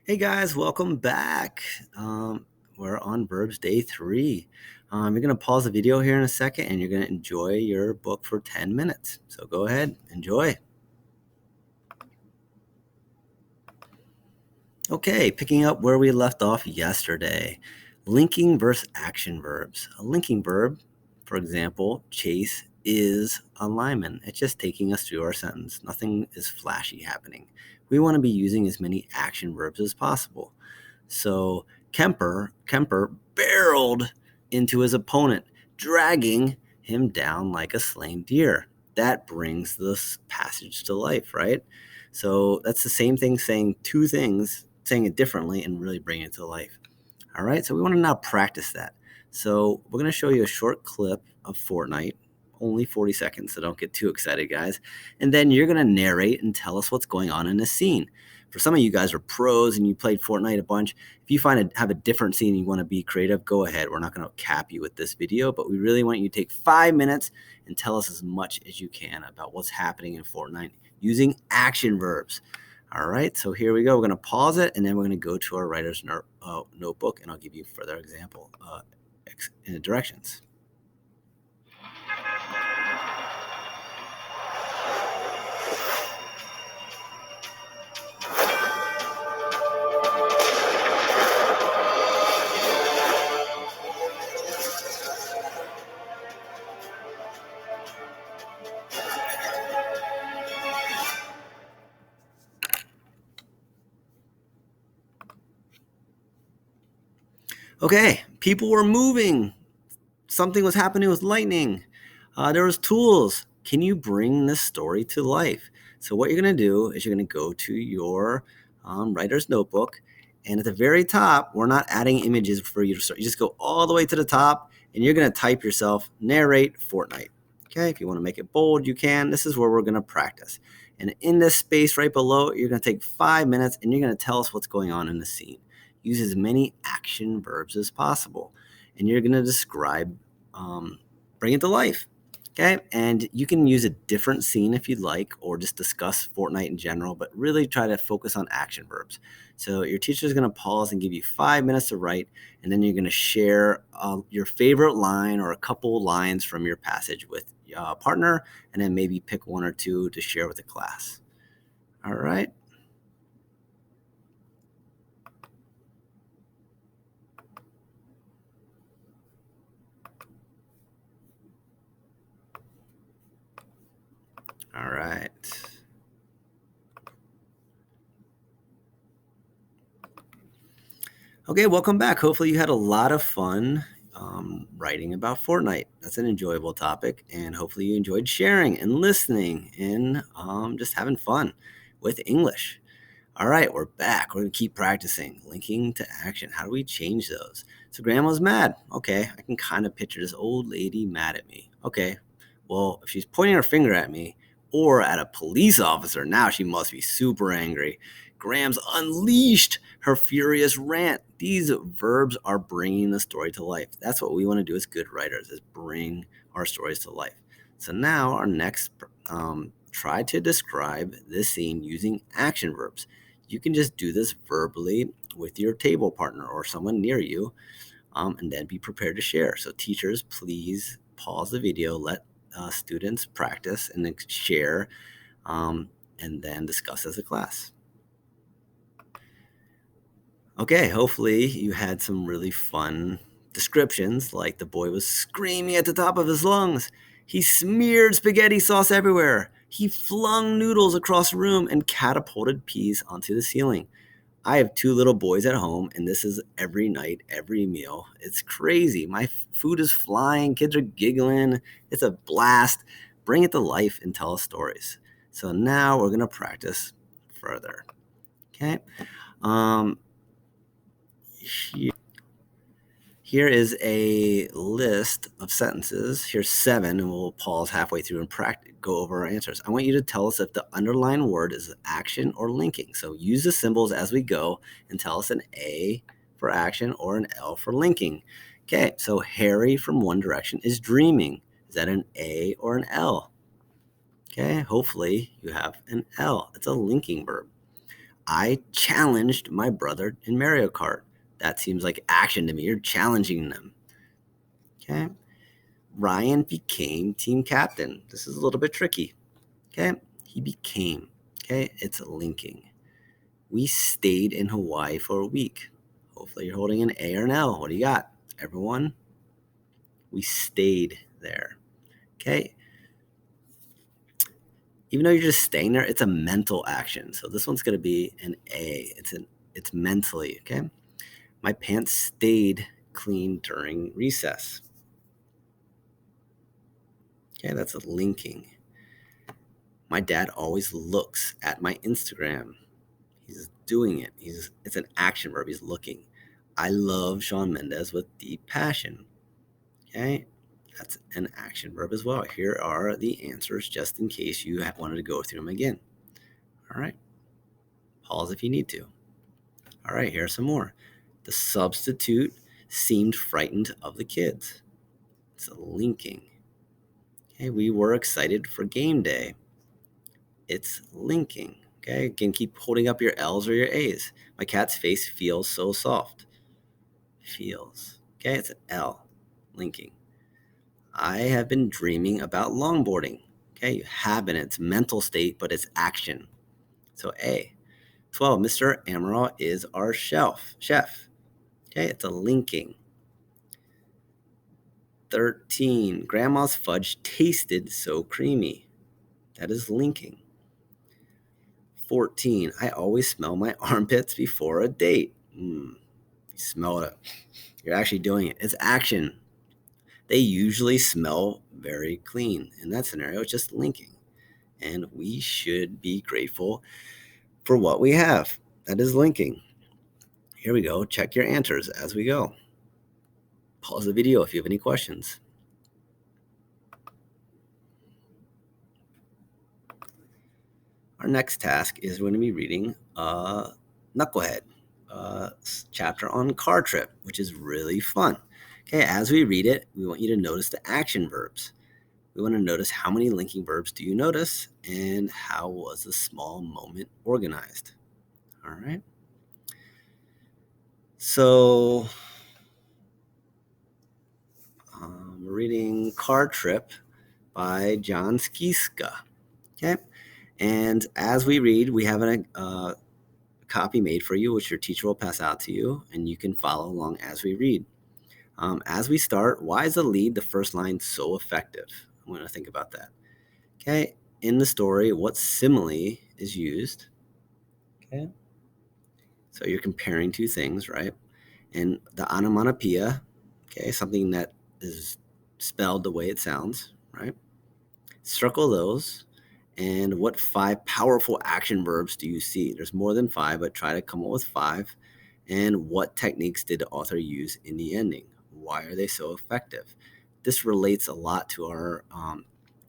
Hey guys, welcome back. We're on verbs day 3. You're going to pause the video here in a second and you're going to enjoy your book for 10 minutes. So go ahead, enjoy. Okay, picking up where we left off yesterday. Linking versus action verbs. A linking verb, for example, Chase is a lineman. It's just taking us through our sentence. Nothing is flashy happening. We want to be using as many action verbs as possible. So Kemper barreled into his opponent, dragging him down like a slain deer. That brings this passage to life, right? So that's the same thing, saying two things, saying it differently, and really bringing it to life. All right, so we want to now practice that. So we're going to show you a short clip of Fortnite, only 40 seconds, so don't get too excited, guys. And then you're going to narrate and tell us what's going on in the scene. For some of you guys are pros and you played Fortnite a bunch. If you have a different scene and you want to be creative, go ahead. We're not going to cap you with this video, but we really want you to take 5 minutes and tell us as much as you can about what's happening in Fortnite using action verbs. All right, so here we go. We're going to pause it, and then we're going to go to our writer's notebook, and I'll give you further example directions. Okay, people were moving. Something was happening with lightning. There was tools. Can you bring this story to life? So what you're going to do is you're going to go to your writer's notebook, and at the very top, we're not adding images for you to start. You just go all the way to the top, and you're going to type yourself, narrate Fortnite. Okay, if you want to make it bold, you can. This is where we're going to practice. And in this space right below, you're going to take 5 minutes, and you're going to tell us what's going on in the scene. Use as many action verbs as possible. And you're going to describe, bring it to life. Okay, and you can use a different scene if you'd like, or just discuss Fortnite in general, but really try to focus on action verbs. So your teacher is going to pause and give you 5 minutes to write, and then you're going to share your favorite line or a couple lines from your passage with a partner, and then maybe pick one or two to share with the class. All right. All right. Okay, welcome back. Hopefully you had a lot of fun writing about Fortnite. That's an enjoyable topic, and hopefully you enjoyed sharing and listening and just having fun with English. All right, we're back. We're going to keep practicing. Linking to action. How do we change those? So grandma's mad. Okay, I can kind of picture this old lady mad at me. Okay, well, if she's pointing her finger at me or at a police officer, now she must be super angry. Grams unleashed her furious rant. These verbs are bringing the story to life. That's what we want to do as good writers, is bring our stories to life. So now our next, try to describe this scene using action verbs. You can just do this verbally with your table partner or someone near you, and then be prepared to share. So teachers, please pause the video, let students practice and share, and then discuss as a class. Okay, hopefully you had some really fun descriptions, like the boy was screaming at the top of his lungs. He smeared spaghetti sauce everywhere. He flung noodles across the room and catapulted peas onto the ceiling. I have 2 little boys at home, and this is every night, every meal. It's crazy. My food is flying. Kids are giggling. It's a blast. Bring it to life and tell us stories. So now we're going to practice further. Okay. Here is a list of sentences. Here's 7, and we'll pause halfway through and go over our answers. I want you to tell us if the underlined word is action or linking. So use the symbols as we go and tell us an A for action or an L for linking. Okay, so Harry from One Direction is dreaming. Is that an A or an L? Okay, hopefully you have an L. It's a linking verb. I challenged my brother in Mario Kart. That seems like action to me. You're challenging them. Okay. Ryan became team captain. This is a little bit tricky. Okay. He became. Okay. It's linking. We stayed in Hawaii for a week. Hopefully you're holding an A or an L. What do you got? Everyone? We stayed there. Okay. Even though you're just staying there, it's a mental action. So this one's going to be an A. It's mentally. Okay. My pants stayed clean during recess. Okay, that's a linking. My dad always looks at my Instagram. He's doing it. It's an action verb. He's looking. I love Shawn Mendes with deep passion. Okay, that's an action verb as well. Here are the answers just in case you wanted to go through them again. All right. Pause if you need to. All right, here are some more. The substitute seemed frightened of the kids. It's a linking. Okay, we were excited for game day. It's linking. Okay, again, keep holding up your L's or your A's. My cat's face feels so soft. Feels. Okay, it's an L. Linking. I have been dreaming about longboarding. Okay, you have been. It's mental state, but it's action. So A. 12. Mr. Amaral is our chef. Okay, it's a linking. 13. Grandma's fudge tasted so creamy. That is linking. 14. I always smell my armpits before a date. You smell it. You're actually doing it. It's action. They usually smell very clean. In that scenario, it's just linking. And we should be grateful for what we have. That is linking. Here we go. Check your answers as we go. Pause the video if you have any questions. Our next task is going to be reading Knucklehead, chapter on car trip, which is really fun. Okay, as we read it, we want you to notice the action verbs. We want to notice how many linking verbs do you notice and how was the small moment organized. All right. So we're reading Car Trip by John Skiska. Okay. And as we read, we have a copy made for you, which your teacher will pass out to you, and you can follow along as we read. As we start, why is the lead, the first line, so effective? I'm going to think about that. Okay. In the story, what simile is used? Okay. So you're comparing two things, right? And the onomatopoeia, okay, something that is spelled the way it sounds, right? Circle those. And what 5 powerful action verbs do you see? There's more than 5, but try to come up with 5. And what techniques did the author use in the ending? Why are they so effective? This relates a lot to our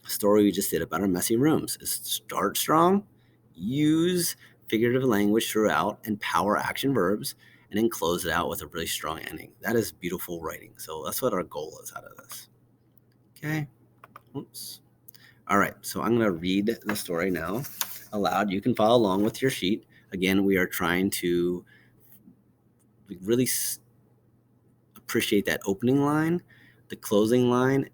story we just did about our messy rooms. Is start strong, use figurative language throughout, and power action verbs, and then close it out with a really strong ending. That is beautiful writing. So that's what our goal is out of this. Okay. Oops. All right. So I'm going to read the story now aloud. You can follow along with your sheet. Again, we are trying to really appreciate that opening line, the closing line,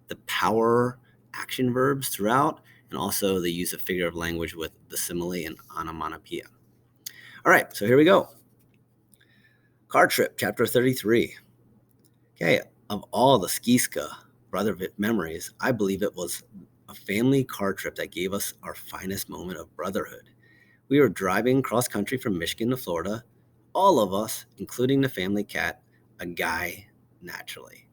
the power action verbs throughout, and also the use of figurative language with the simile and onomatopoeia. All right, so here we go. Car Trip, Chapter 33. Okay, of all the Skiska brother memories, I believe it was a family car trip that gave us our finest moment of brotherhood. We were driving cross country from Michigan to Florida, all of us, including the family cat, a guy naturally,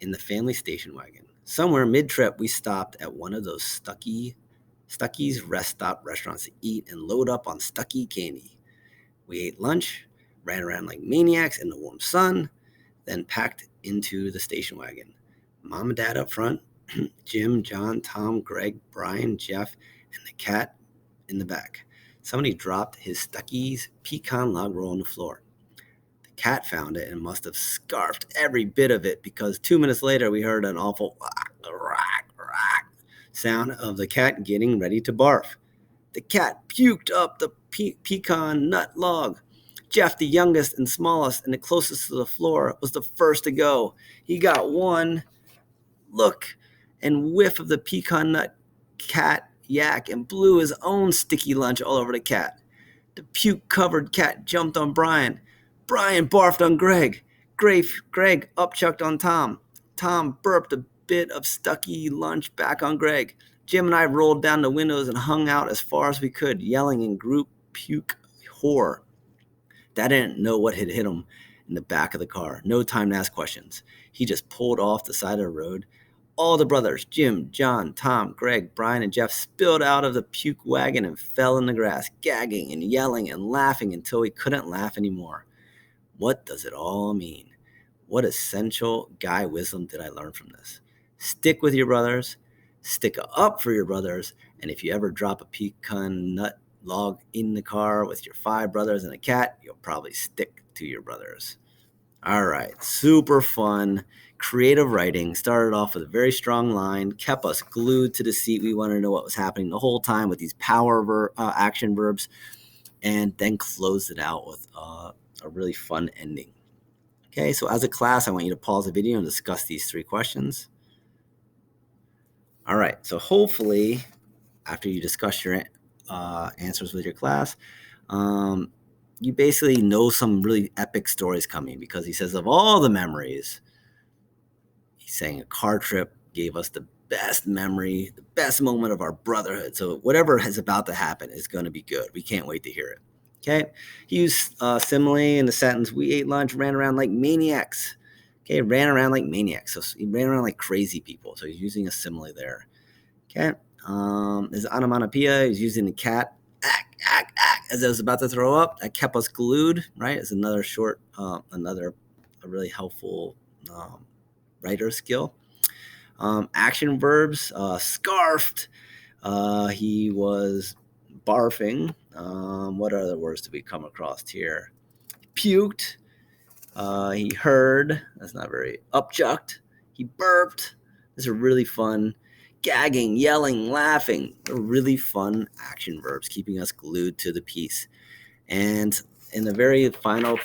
in the family station wagon. Somewhere mid-trip, we stopped at one of those Stucky's rest stop restaurants to eat and load up on Stucky candy. We ate lunch, ran around like maniacs in the warm sun, then packed into the station wagon. Mom and Dad up front, Jim, John, Tom, Greg, Brian, Jeff, and the cat in the back. Somebody dropped his Stucky's pecan log roll on the floor. The cat found it and must have scarfed every bit of it because 2 minutes later we heard an awful sound of the cat getting ready to barf. The cat puked up the pecan nut log. Jeff, the youngest and smallest and the closest to the floor, was the first to go. He got one look and whiff of the pecan nut cat yak and blew his own sticky lunch all over the cat. The puke-covered cat jumped on Brian. Brian barfed on Greg. Greg upchucked on Tom. Tom burped a bit of stucky lunch back on Greg. Jim and I rolled down the windows and hung out as far as we could, yelling in group puke horror. Dad didn't know what had hit him in the back of the car. No time to ask questions. He just pulled off the side of the road. All the brothers, Jim, John, Tom, Greg, Brian, and Jeff, spilled out of the puke wagon and fell in the grass, gagging and yelling and laughing until we couldn't laugh anymore. What does it all mean? What essential guy wisdom did I learn from this? Stick with your brothers, stick up for your brothers, and if you ever drop a pecan nut log in the car with your 5 brothers and a cat, you'll probably stick to your brothers. All right, super fun, creative writing. Started off with a very strong line, kept us glued to the seat. We wanted to know what was happening the whole time with these power action verbs, and then closed it out with a really fun ending. Okay, so as a class, I want you to pause the video and discuss these 3 questions. All right, so hopefully after you discuss your answers with your class, you basically know some really epic stories coming, because he says of all the memories, he's saying a car trip gave us the best memory, the best moment of our brotherhood. So whatever is about to happen is going to be good. We can't wait to hear it. Okay. He used simile in the sentence, we ate lunch, ran around like maniacs. Okay. Ran around like maniacs. So he ran around like crazy people. So he's using a simile there. Okay. His onomatopoeia, he's using the cat, as I was about to throw up. That kept us glued, right? Is another short, a really helpful writer skill. Action verbs, scarfed. He was barfing. What other words did we come across here? Puked. He heard. That's not very. Upchucked. He burped. These are really fun. Gagging, yelling, laughing. They're really fun action verbs, keeping us glued to the piece. And in the very final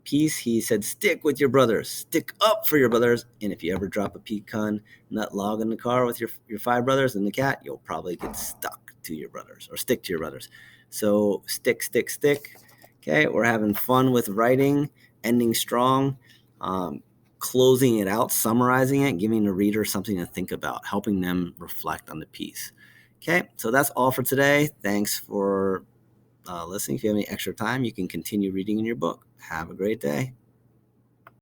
piece, he said, stick with your brothers, stick up for your brothers, and if you ever drop a pecan nut log in the car with your 5 brothers and the cat, you'll probably get stuck to your brothers, or stick to your brothers. So stick. Okay, we're having fun with writing, ending strong, closing it out, summarizing it, giving the reader something to think about, helping them reflect on the piece. Okay, so that's all for today. Thanks for listening. If you have any extra time, you can continue reading in your book. Have a great day.